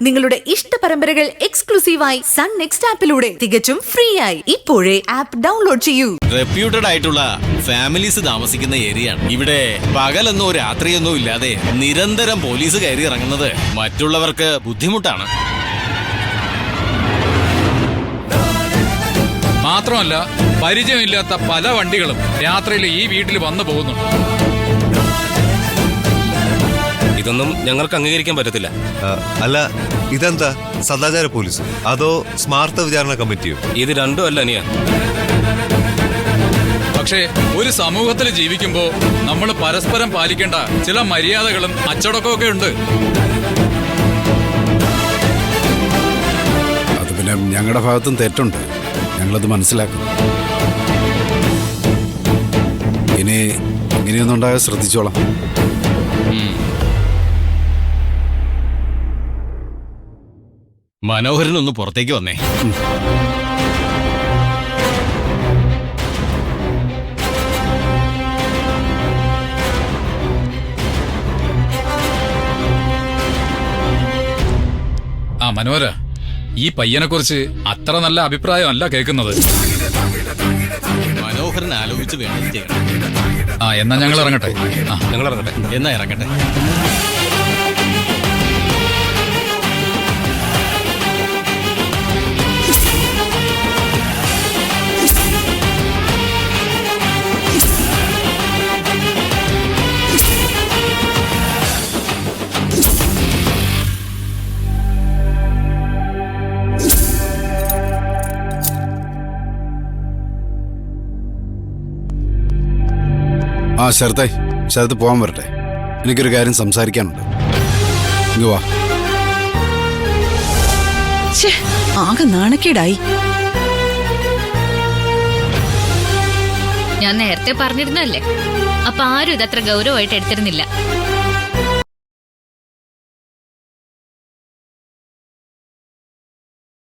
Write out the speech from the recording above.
നിങ്ങളുടെ ഇഷ്ട പരമ്പരകൾ എക്സ്ക്ലൂസീവായി സൺ നെക്സ്റ്റ് ആപ്പിലൂടെ തികച്ചും ഫ്രീ ആയി ഇപ്പോഴേ ആപ്പ് ഡൗൺലോഡ് ചെയ്യൂ. റെപ്യൂട്ടഡ് ആയിട്ടുള്ള ഫാമിലീസ് താമസിക്കുന്ന ഏരിയയാണ്. ഇവിടെ പകലെന്നോ രാത്രിയൊന്നോ ഇല്ലാതെ നിരന്തരം പോലീസ് കയറി ഇറങ്ങുന്നത് മറ്റുള്ളവർക്ക് ബുദ്ധിമുട്ടാണ്. മാത്രമല്ല, പരിചയമില്ലാത്ത പല വണ്ടികളും രാത്രിയിൽ ഈ വീട്ടിൽ വന്നു പോകുന്നുണ്ട്. ഇതൊന്നും ഞങ്ങൾക്ക് അംഗീകരിക്കാൻ പറ്റത്തില്ല. അല്ല, ഇതെന്താ സദാചാര പോലീസ് അതോ സ്മാർത്ത വിചാരണ കമ്മിറ്റിയോ? ഇത് രണ്ടും അല്ല അനിയ. പക്ഷേ ഒരു സമൂഹത്തിൽ ജീവിക്കുമ്പോൾ നമ്മൾ പരസ്പരം പാലിക്കേണ്ട ചില മര്യാദകളും അച്ചടക്കമൊക്കെ ഉണ്ട്. അത് പിന്നെ ഞങ്ങളുടെ ഭാഗത്തും തെറ്റുണ്ട്, ഞങ്ങളത് മനസ്സിലാക്കുന്നു. ഇനി ഇങ്ങനെയൊന്നും ഉണ്ടാകാൻ ശ്രദ്ധിച്ചോളാം. മനോഹരനൊന്ന് പുറത്തേക്ക് വന്നേ. മനോഹര, ഈ പയ്യനെ കുറിച്ച് അത്ര നല്ല അഭിപ്രായമല്ല കേൾക്കുന്നത്. മനോഹരൻ ആലോചിച്ച് വേണം ചെയ്യണം. എന്നാ ഞങ്ങൾ ഇറങ്ങട്ടെ. ഞങ്ങൾ ഇറങ്ങട്ടെ. എന്നാ ഇറങ്ങട്ടെ. ശരത്ത് പോകാൻ വരട്ടെ. എനിക്കൊരു കാര്യം സംസാരിക്കാനുണ്ട്. ഇങ്ങ് വാ. ആകെ നാണക്കേടായി. ഞാൻ നേരത്തെ പറഞ്ഞിരുന്നല്ലേ, അപ്പൊ ആരും ഇതത്ര ഗൗരവമായിട്ട് എടുത്തിരുന്നില്ല.